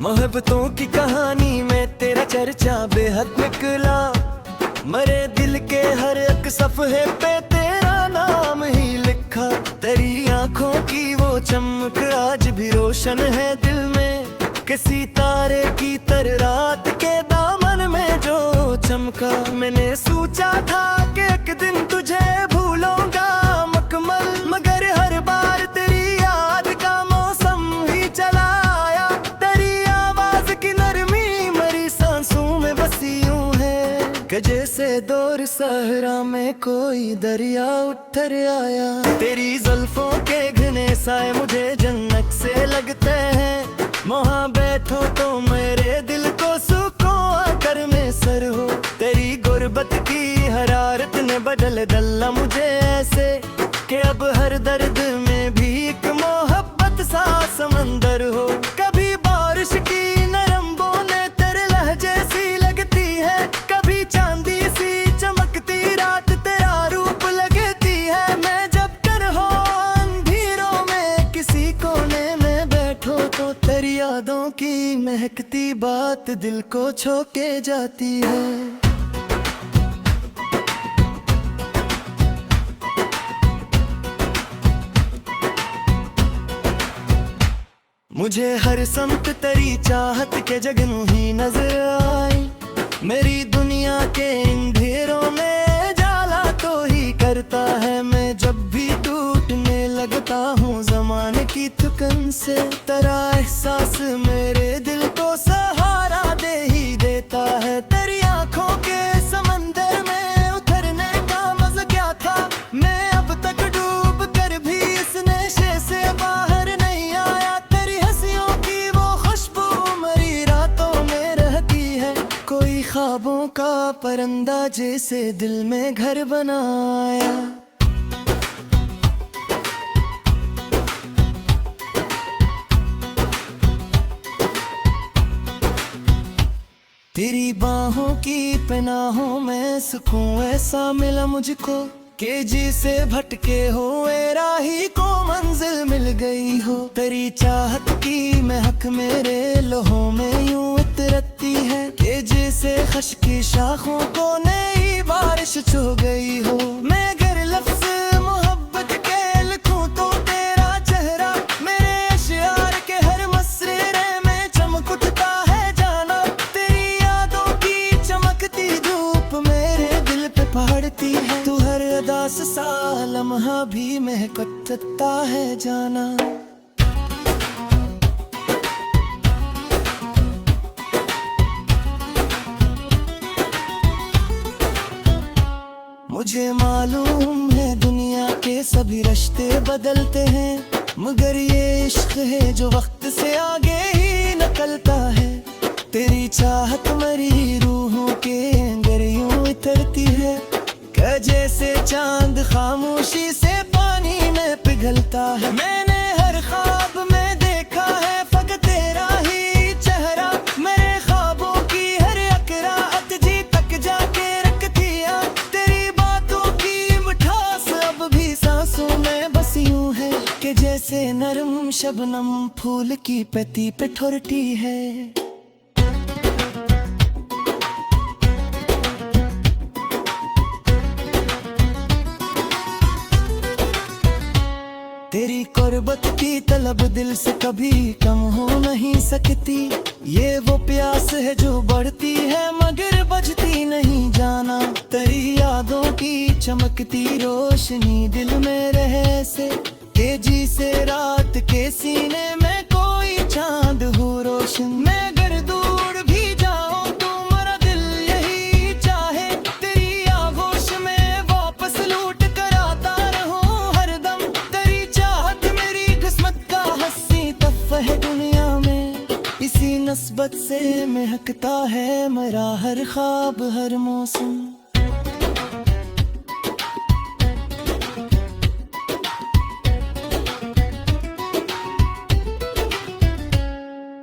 मोहब्बतों की कहानी में तेरा चर्चा बेहद निकला। मरे दिल के हर एक सफ़हे पे तेरा नाम ही लिखा। तेरी आंखों की वो चमक आज भी रोशन है दिल में, किसी तारे की तरह रात के दामन में जो चमका। मैंने सोचा था कि एक दिन तुझे भूलूंगा मकमल, मगर हर बार तेरी याद का मौसम ही चला आया। तेरी आवाज की नरमी मरी सांसों में बसी यूं है कि जैसे दूर सहरा में कोई दरिया उतर आया। तेरी जुल्फों के घने साए मुझे जन्नत से लगते हैं, मोहब्बत हो तो मेरे दिल को सुकून आकर में सर हो। तेरी गुर्बत की हरारत ने बदल डाला मुझे ऐसे कि अब हर दर्द में भी एक मोहब्बत सा समंदर हो। कभी बारिश की नरम बूंदें तेरे लहजे सी लगती है, कभी चांदी सी चमकती रात तेरा रूप लगती है। मैं जब कर हो अंधेरों में किसी कोने में बैठो तो तेरी यादों की महकती बात दिल को छू के जाती है। मुझे हर समत तेरी चाहत के जगनू ही नजर आई। मेरी दुनिया के अंधेरों में जाला तो ही करता है। मैं जब भी टूटने लगता हूँ ज़माने की थकन से, तेरा एहसास मेरे दिल को सहारा दे ही देता है। तेरी आंखों के समंदर में उतरने का मज़ा क्या था, मैं अब तक डूब कर भी इस नशे से बाहर नहीं आया। तेरी हंसियों की वो खुशबू मरी रातों में रहती है, कोई ख्वाबों का परिंदा जैसे दिल में घर बनाया। तेरी बाहों की पनाहों में सुकून ऐसा मिला मुझको कि जिसे भटके हुए राही को मंजिल मिल गई हो। तेरी चाहत की महक मेरे लहू में यूं उतरती है कि जैसे खश की शाखों को नई बारिश छू गई हो। मैं अगर लफ्ज़ मोहब्बत के लिखूं तो तेरा चेहरा मेरे अशआर के हर मसरे में चमक उठता है जाना। तेरी यादों की चमकती धूप मेरे दिल पे पड़ती है, तू हर अदास सा लम्हा भी महकता है जाना। मुझे मालूम है दुनिया के सभी रिश्ते बदलते हैं, मगर ये इश्क है जो वक्त से आगे ही निकलता है। तेरी चाहत मेरी रूहों के अंदर यूं उतरती है कि जैसे चांद खामोशी से पानी में पिघलता है। मैंने हर ख्वाब में देखा है फकत तेरा ही चेहरा, मेरे ख्वाबों की हर अकराहत जी तक जाके रखती है। तेरी बातों की मिठास अब भी सांसों में बसी यूं है कि जैसे नरम शबनम फूल की पत्ती पे ठुरती है। तेरी कुर्बत की तलब दिल से कभी कम हो नहीं सकती, ये वो प्यास है जो बढ़ती है मगर बुझती नहीं जाना। तेरी यादों की चमकती रोशनी दिल में रहे से तेजी से रात के सीने में कोई चांद हो रोशन। मैं अगर दूर भी जाऊं तो मेरा दिल यही चाहे, तेरी आगोश में वापस लूट कर आता रहूं हरदम। तेरी चाहत मेरी किस्मत का हंसी तोहफा है दुनिया में, इसी नस्बत से महकता है मेरा हर ख्वाब हर मौसम।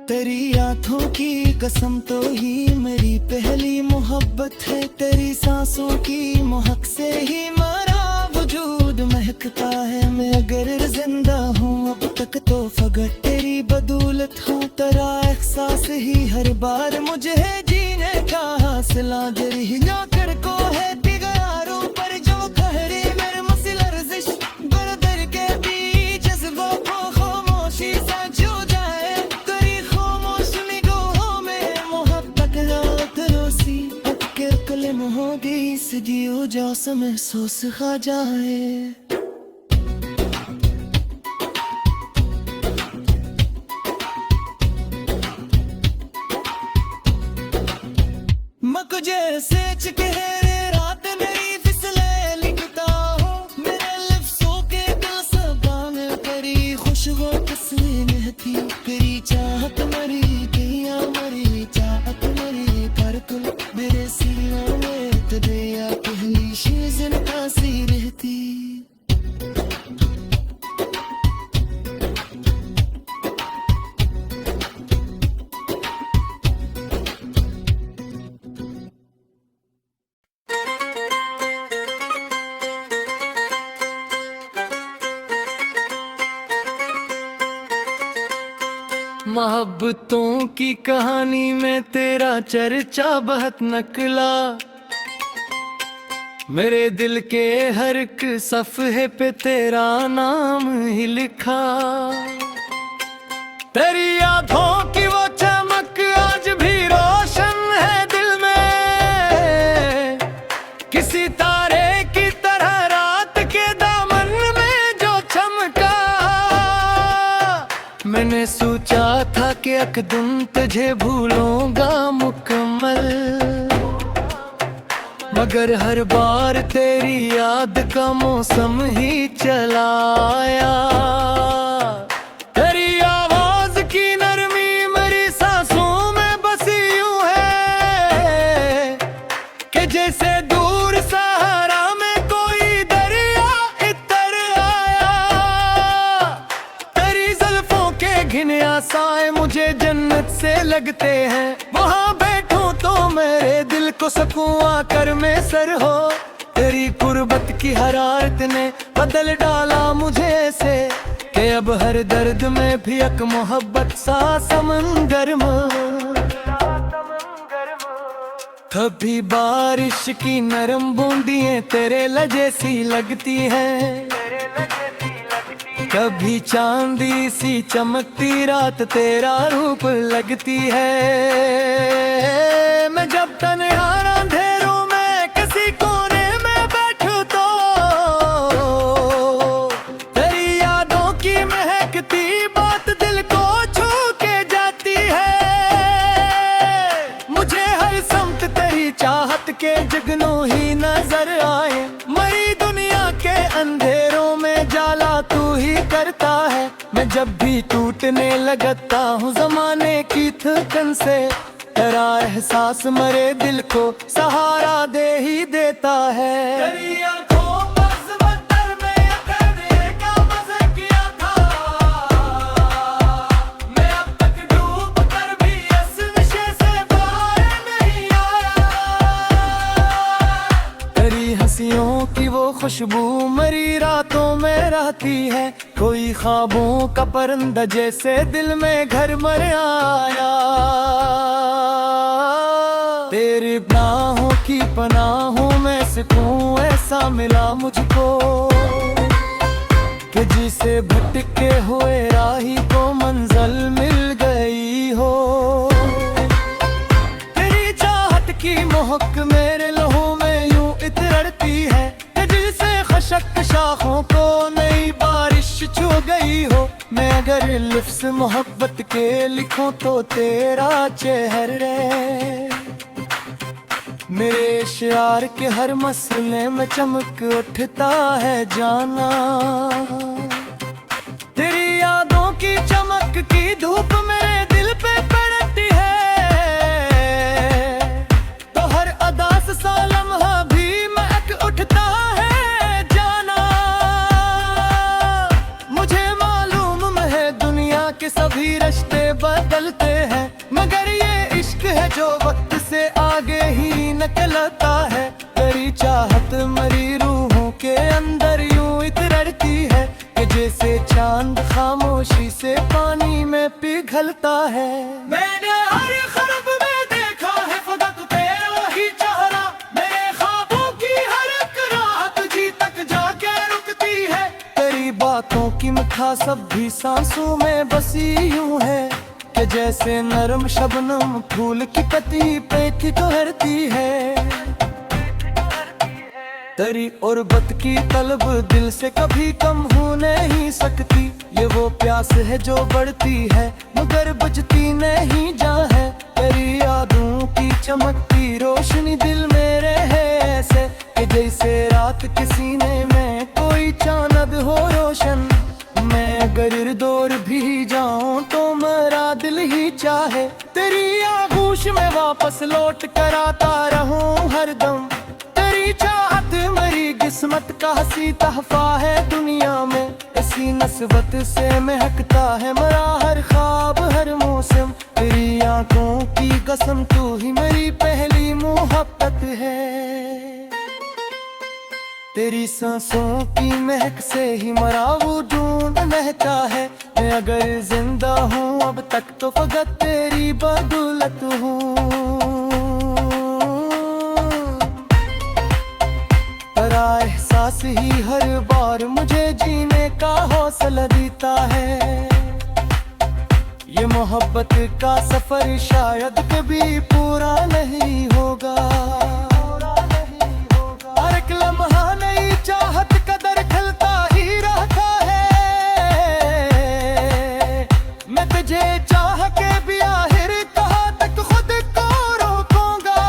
तेरी आंखों की कसम तो ही मेरी पहली मोहब्बत है, तेरी सांसों की महक से ही मेरा वजूद महकता है। मैं अगर जिंदा हूँ अब तक तो फकत तेरी बदौलत हूँ, तेरा एहसास बार मुझे है जीने का हौसला दे रही ना कर को है दिगारों पर जो खहरे मेरे मसल लर्जिश बरदर के बीच जज्बों को खामोशी सा छू जाए तेरी खामोश निगाहों में मोहब्बत रात रोसी के कलम होगी सदियों जो महसूस खा जाए। मक जैसे चकहरे रात मेरी फिसले लिखता हो मेरे लफ्ज़ों के कासबा में तेरी खुशबू तस्वीर थी तेरी चाहत मरी दिया मरी चाहत मरी पर तुम मेरे सीनों में तदिया पहली शीज़न कासी रहती। मोहब्बतों की कहानी में तेरा चर्चा बहुत नकला मेरे दिल के हर एक सफ़हे पे तेरा नाम ही लिखा तेरी आँखों की वो चमक आज भी रोशन है दिल में किसी तारे की तरह रात के दामन में जो चमका मैंने सोचा था कि एक दिन तुझे भूलूंगा मुकम्मल मगर हर बार तेरी याद का मौसम ही चला आया तेरी आवाज की नरमी मेरी सांसों में बसी यूं है कि जैसे दूर सहारा में कोई दरिया इतर आया तेरी जुल्फों के घिने आसाएं मुझे जन्नत से लगते हैं वहाँ बैठूं तो मेरे दिल को सुकून आकर में सर हो तेरी कुर्बत की हरारत ने बदल डाला मुझे ऐसे कि अब हर दर्द में भी एक मोहब्बत सा समंदर में कभी बारिश की नरम बूंदियां तेरे लजे सी लगती हैं कभी चांदी सी चमकती रात तेरा रूप लगती है मैं जब तन्हा अंधेरों में किसी कोने में बैठूं तो तेरी यादों की महकती बात दिल को छू के जाती है मुझे हर समत तेरी चाहत के जगनों ही नजर आए मरी दुनिया के अंधेरों में जाला तू ही करता है मैं जब भी टूटने लगता हूँ जमाने की थकन से तेरा एहसास मरे दिल को सहारा दे ही देता है तेरी आँखों पर समंदर में अकेले का मज़ा किया था मैं अब तक डूब कर भी इस नशे से बाहर नहीं आया तेरी हंसियों की वो खुशबू मरी रातों में रहती है कोई ख्वाबों का परिंदा जैसे दिल में घर मर आया तेरी बाहों की पनाहों में सुकून ऐसा मिला मुझको कि जिसे भटके हुए राही को मंजिल मिल गई हो तेरी चाहत की महक मेरे लहू में यूं इतरती है कि जिसे खशक शाखों को नई बारिश छू गई हो मैं अगर लफ्ज़ मोहब्बत के लिखूं तो तेरा चेहरे मेरे शार के हर मसले में चमक उठता है जाना तेरी यादों की चमक की धूप मेरे दिल पे पड़ती है तो हर अदा सा लम्हा भी महक उठता है जाना मुझे मालूम है दुनिया के सभी रिश्ते बदलते हैं मगर ये इश्क है जो वक्त से आगे ही निकलता है तेरी चाहत मरी रूहों के अंदर यूं इतरती है कि जैसे चांद खामोशी से पानी में पिघलता है मैंने हर खरब बातों की मिठास सब भी सांसों में बसी यूं है कि जैसे नरम शबनम फूल की पत्ती पे ठिठुरती है। तेरी उर्बत की तलब दिल से कभी कम हो नहीं सकती। ये वो प्यास है जो बढ़ती है मगर बुझती नहीं जा है। तेरी यादों की चमकती रोशनी दिल मेरे है ऐसे कि जैसे रात के सीने में कोई चांद हो रोशन। मैं अगर दूर भी जाऊं तो मेरा दिल ही चाहे तेरी आगोश में वापस लौट कर आता रहूं हरदम। तेरी चाहत मेरी किस्मत का हसी तहफा है दुनिया में। इसी नस्बत से महकता है मेरा हर ख्वाब हर मौसम। तेरी आंखों की कसम तू ही मेरी पहली मोहब्बत है। तेरी सांसों की महक से ही मेरा वजूद महका है। मैं अगर जिंदा हूँ अब तक तो फकत तेरी बदौलत हूँ। तेरा एहसास ही हर बार मुझे जीने का हौसला देता है। ये मोहब्बत का सफर शायद कभी पूरा नहीं होगा। हर एक लम्हा नई चाहत कदर खलता ही रहता है। मैं तुझे चाह के भी आखिर कहाँ तक खुद को रोकूंगा।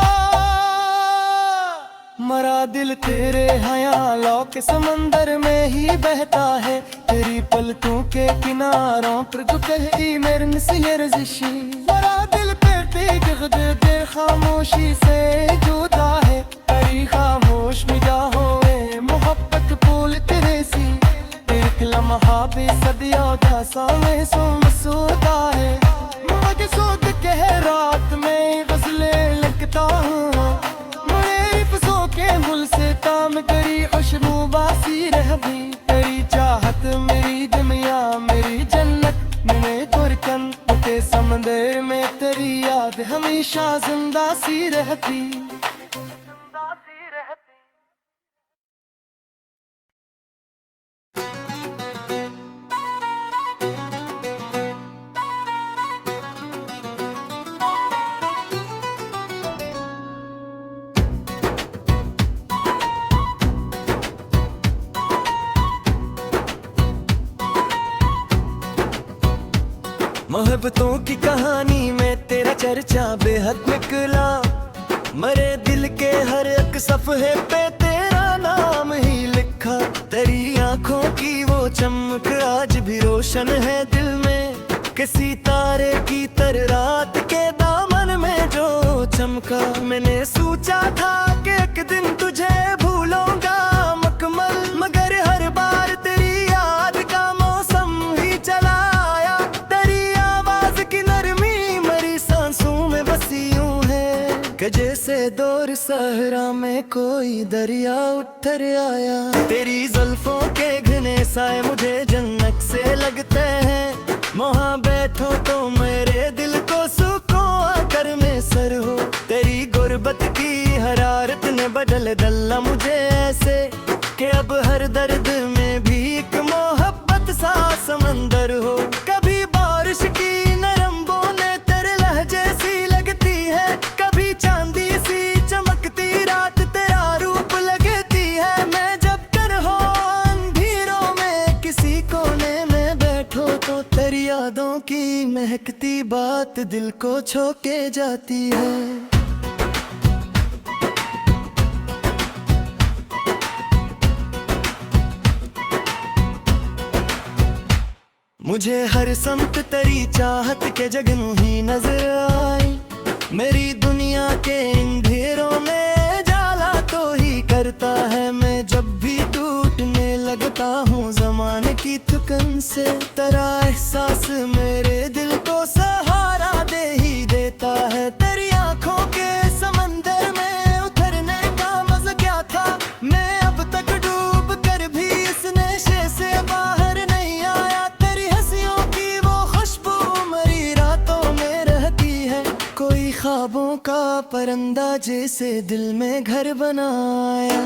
मरा दिल तेरे ख्यालों के समंदर में ही बहता है। तेरी पलकों के किनारों पर गुकही मेरे नसीह रज़िशी। मरा दिल तेरे खामोशी से जुदा है। तेरी खामोश निगाहों में मोहब्बत फूल तेरे सी। एक लम्हा बेसदियों का सामने सोता है। मगर सोच के रात में गज़लें लिखता हूँ। मेरी फसों के मुल से ताम करी खुशबू बासी रह भी। तेरी चाहत मेरी दुनिया मेरी जन्नत मेरे गुरकन उठे समंदर में तेरी याद हमेशा जिंदा सी रहती। मोहब्बतों की कहानी में तेरा चर्चा बेहद निकला। मरे दिल के हर एक सफ़हे पे तेरा नाम ही लिखा। तेरी आंखों की वो चमक आज भी रोशन है दिल में। किसी तारे की तरह रात के दामन में जो चमका। मैंने सोचा था कि एक दिन तुझे भूलूंगा मुकम्मल। मगर हर बार तेरी याद का मौसम ही चला आया। तेरी आवाज की नरमी मेरी सांसों में बसी यूं है कि जैसे दूर सहरा में कोई दरिया उतर आया। तेरी जुल्फों के घने साए मुझे जन्नत से लगते हैं। वहाँ बैठो तो मेरे दिल को सुकून आकर में सर हो। तेरी गुर्बत की हरारत ने बदल डाला मुझे ऐसे कि अब हर दर्द में भी एक मोहब्बत सा समंदर हो। कभी बारिश की नरम बूंदें तेरे लहजे सी लगती है। कभी चांदी सी चमकती रात तेरा रूप लगती है। मैं जब कर हो अंधेरों में किसी कोने में बैठो तो तेरी यादों की महकती बात दिल को छू के जाती है। मुझे हर समत तेरी चाहत के जगनू ही नजर आई। मेरी दुनिया के अंधेरों में जाला तो ही करता है। मैं जब भी टूटने लगता हूँ ज़माने की थकन से। तेरा एहसास मेरे दिल को सहारा दे ही देता है। तेरी आंखों के समंदर में उतरने का मज़ा क्या था। मैं अब तक डूब कर भी इस नशे से बाहर नहीं आया। तेरी हंसियों की वो खुशबू मेरी रातों में रहती है। कोई ख्वाबों का परिंदा जैसे दिल में घर बनाया।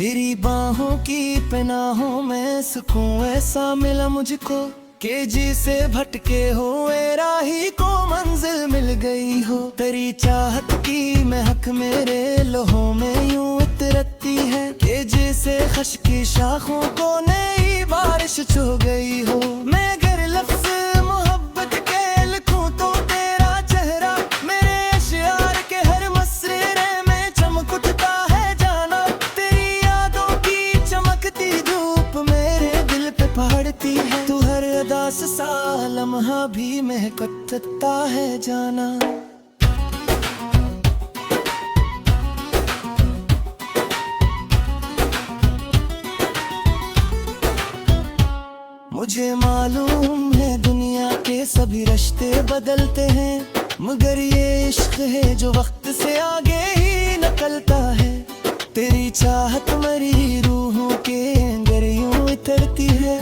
तेरी बाहों की पनाहों में सुकून ऐसा मिला मुझको कि जिसे भटके हुए राही को मंजिल मिल गई हो। तेरी चाहत की महक मेरे लहू में यूं उतरती है कि जैसे खश की शाखों को नई बारिश छू गई हो। मैं अगर लफ्ज़ मोहब्बत के लिखूं तो तेरा चेहरा मेरे अशआर के हर मसरे में चमक उठता है जाना। तेरी यादों की चमकती धूप मेरे दिल पे पड़ती है। तू हर अदास सा लम्हा भी महकता है जाना। मुझे मालूम है दुनिया के सभी रिश्ते बदलते हैं, मगर ये इश्क है जो वक्त से आगे ही निकलता है। तेरी चाहत मेरी रूहों के अंदर यूं उतरती है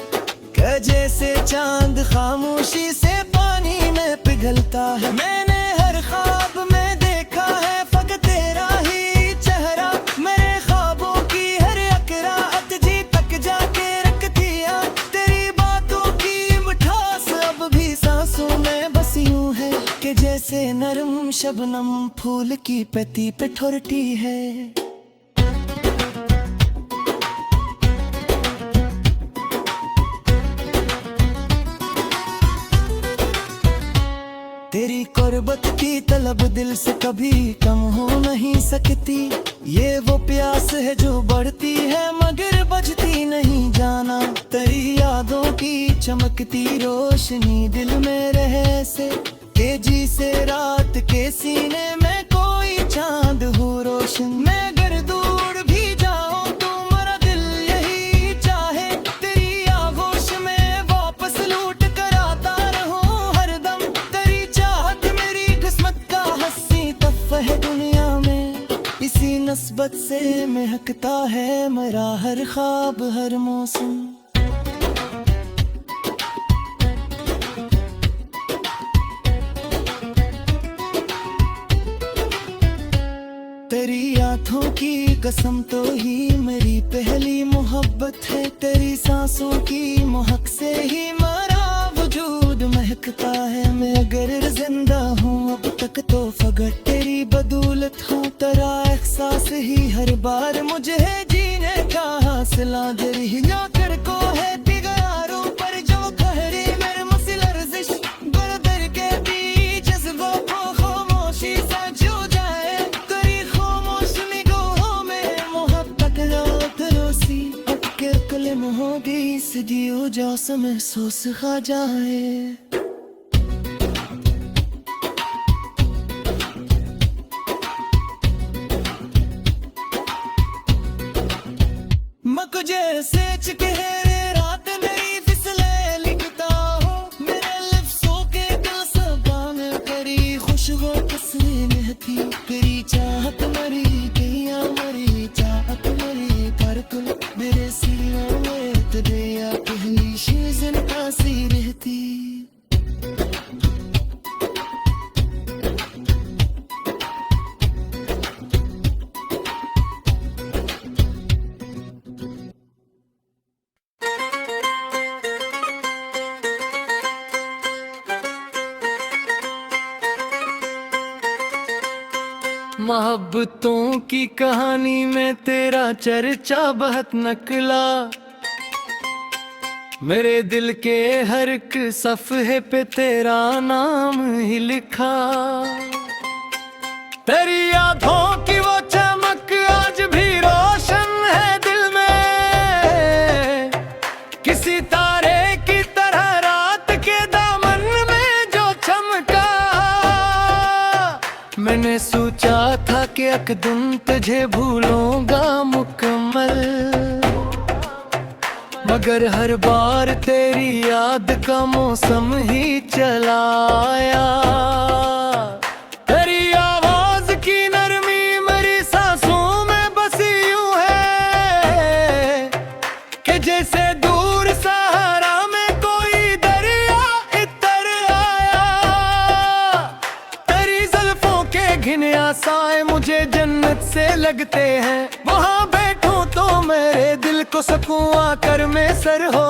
कि जैसे चांद खामोशी से पानी में पिघलता है। मैंने हर ख्वाब में देखा है फकत तेरा ही चेहरा, मेरे ख्वाबों की हर अकराहत जी तक जाके रखती है। तेरी बातों की मिठास अब भी सांसों में बस यूं है कि जैसे नरम शबनम फूल की पत्ती पे ठुरती है। तेरी कुर्बत की तलब दिल से कभी कम हो नहीं सकती। ये वो प्यास है जो बढ़ती है मगर बुझती नहीं जाना। तेरी यादों की चमकती रोशनी दिल में रहे से के जी से रात के सीने में कोई चांद हो रोशन। मैं अगर दूर भी जाऊं तो मेरा दिल यही चाहे तेरी आगोश में वापस लूट कर आता रहूं हरदम। तेरी चाहत मेरी किस्मत का हंसी तोहफा है दुनिया में, इसी नस्बत से महकता है मेरा हर ख्वाब हर मौसम। तेरी आँखों की कसम तो ही मेरी पहली मोहब्बत है। तेरी सांसों की महक से ही मेरा वजूद महकता है। मैं अगर जिंदा हूँ अब तक तो फकत तेरी बदौलत हूँ। तेरा एहसास ही हर बार मुझे जीने का हौसला दे रही कर को है दिगारों पर जो खहरी मेरे मुझसे लर्जिश बरदर के बीच जज्बों को खामोशी सा जो जाए। तेरी खामोश निगाहों में मोहब्बत रात रोसी अटके कलम होगी सदियों जो से महसूस खा जाए। मक जैसे चेहरे रात नहीं फिसले लिखता हो मेरे लफ्ज़ों के दिल सबान करी खुशबू तस्वीर थी। तेरी चाहत मरी गया मरी चाहत मरी पर कुल मेरे सीनों में तेरा पहली शीज़न कासी रहती। मोहब्बतों की कहानी में तेरा चर्चा बहुत नकला, मेरे दिल के हर एक सफ़हे पे तेरा नाम ही लिखा। तेरी यादों की वो चमक आज भी रोशन है दिल में, किसी तारे की तरह रात के दामन में जो चमका। मैंने सोचा था कि एक दिन तुझे भूलूंगा मुकम्मल, मगर हर बार तेरी याद का मौसम ही चला आया। तेरी आवाज की नरमी मेरी सांसों में बसी यूं है कि जैसे दूर सहारा में कोई दरिया इतर आया। तेरी जुल्फों के घिन आसाए मुझे जन्नत से लगते हैं, वहां बैठूं तो मेरे दिल को सुकून आकर में सर हो।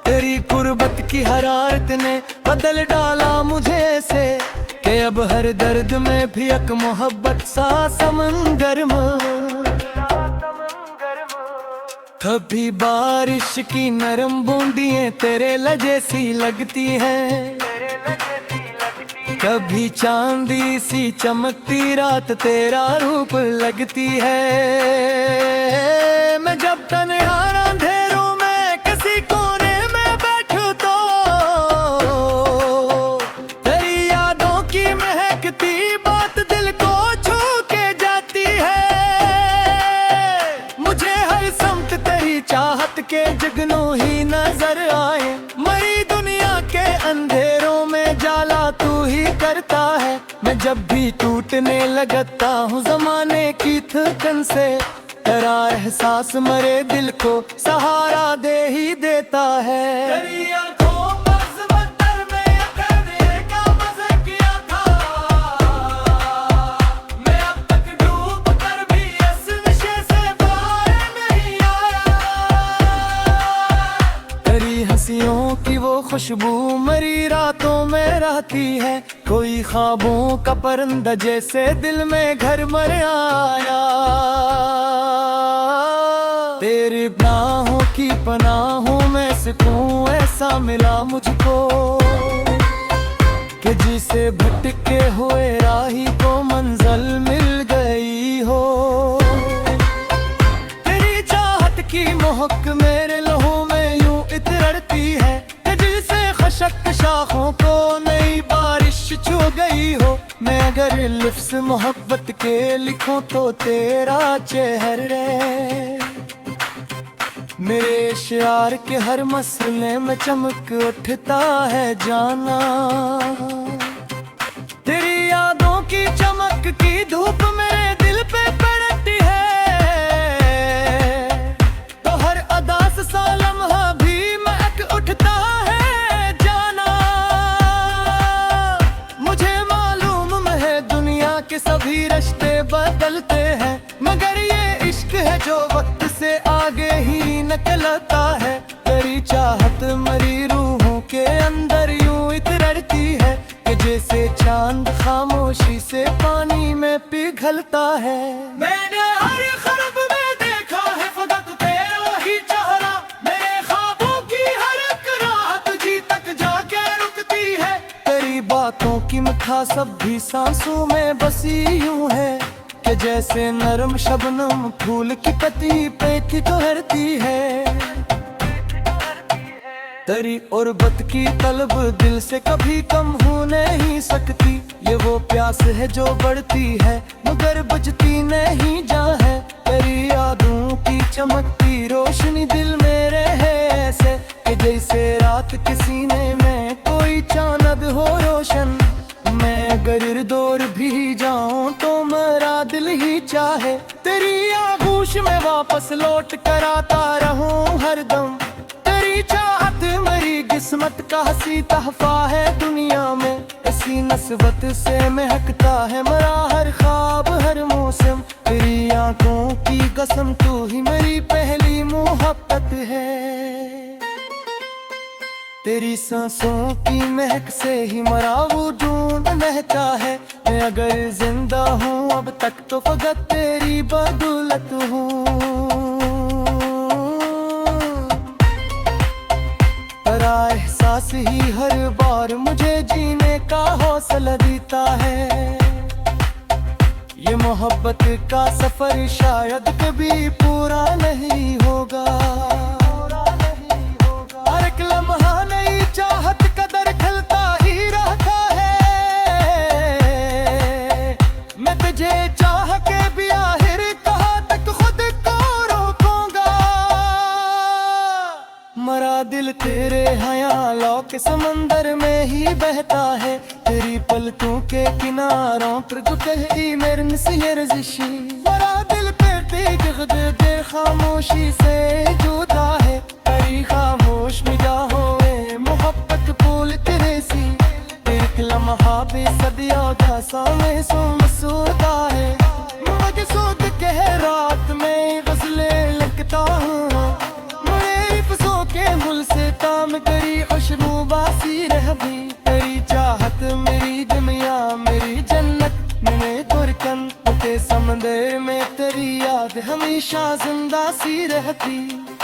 तेरी कुर्बत की हरारत ने बदल डाला मुझे से, कि अब हर दर्द में भी एक मोहब्बत सा समंदर में। कभी बारिश की नरम बूंदियां तेरे लजे सी लगती हैं, कभी चांदी सी चमकती रात तेरा रूप लगती है। मैं जब तन्हा अंधेरों में किसी कोने में बैठूं तो तेरी यादों की महकती बात दिल को छू के जाती है। मुझे हर समत तेरी चाहत के जगनों ही नजर आए, मरी दुनिया के अंधेरों में जाला तू ही करता है। मैं जब भी टूटने लगता हूँ जमाने की थकन से, तेरा एहसास मरे दिल को सहारा दे ही देता है। तेरी आँखों पर समंदर में अकेले का मज़ा किया था, मैं अब तक डूब कर भी इस नशे से बाहर नहीं आया। तेरी हंसियों की वो खुशबू मरी रातों में रहती है, कोई ख्वाबों का परिंदा जैसे दिल में घर मर आया। तेरी बाहों की पनाहों में सुकून ऐसा मिला मुझको, कि जिसे भटके हुए राही को मंजिल मिल गई हो। तेरी चाहत की महक मेरे लहू में यूं इतरती है, कि जिसे खशक शाखों को नई बारिश छू गई हो। मैं अगर लफ्ज़ मोहब्बत के लिखूं तो तेरा चेहरा मेरे शियार के हर मसले में चमक उठता है जाना। तेरी यादों की चमक की धूप मेरे दिल पे पड़ती है, तो हर अदास सा लम्हा भी महक उठता है जाना। मुझे मालूम है दुनिया के सभी रिश्ते बदलते हैं, मगर ये इश्क है जो वक्त से आगे ही निकलता है। तेरी चाहत मरी रूहों के अंदर यूं इतरती है, कि जैसे चांद खामोशी से पानी में पिघलता है। मैंने हर ख्वाब में देखा है फकत तेरा ही चेहरा, मेरे ख्वाबों की हर एक रात जी तक जाके रुकती है। तेरी बातों की मिठास अब भी सांसों में बसी यूं है, कि जैसे नरम शबनम फूल की पत्ती पे ठहरती है। तेरी उर्बत की तलब दिल से कभी कम हो नहीं सकती, ये वो प्यास है जो बढ़ती है मगर बुझती नहीं जा है। तेरी यादों की चमकती रोशनी दिल मेरे है ऐसे, कि जैसे रात के सीने में कोई चांद हो रोशन। मैं अगर दूर भी जाऊं तो मेरा दिल ही चाहे, तेरी आगोश में वापस लौट कर आता रहूं हरदम। तेरी चाहत मेरी किस्मत का हसी तहफा है दुनिया में, इसी नस्बत से महकता है मेरा हर ख्वाब हर मौसम। तेरी आंखों की कसम तू ही मेरी पहली मोहब्बत है। तेरी सांसों की महक से ही मेरा वजूद महका है, मैं अगर जिंदा हूँ अब तक तो फकत तेरी बदौलत हूँ। तेरा एहसास ही हर बार मुझे जीने का हौसला देता है, ये मोहब्बत का सफर शायद कभी पूरा नहीं होगा। हर एक लम्हा नई चाहत कदर खलता ही रहता है, मैं तुझे चाह के भी आखिर कहाँ तक खुद को रोकूंगा। मरा दिल तेरे ख्यालों के समंदर में ही बहता है, तेरी पलकों के किनारों पर गुटही मेरे नसीह रजिशी। मरा दिल पे दे खामोशी से जुदा है, तेरी खामोश निगाहों में मोहब्बत फूल तेरे सी। एक लम्हा बेसदिया का सामने सोता है, मकसूद के रात में गज़लें लिखता के समंदर में तेरी याद हमेशा जिंदा सी रहती।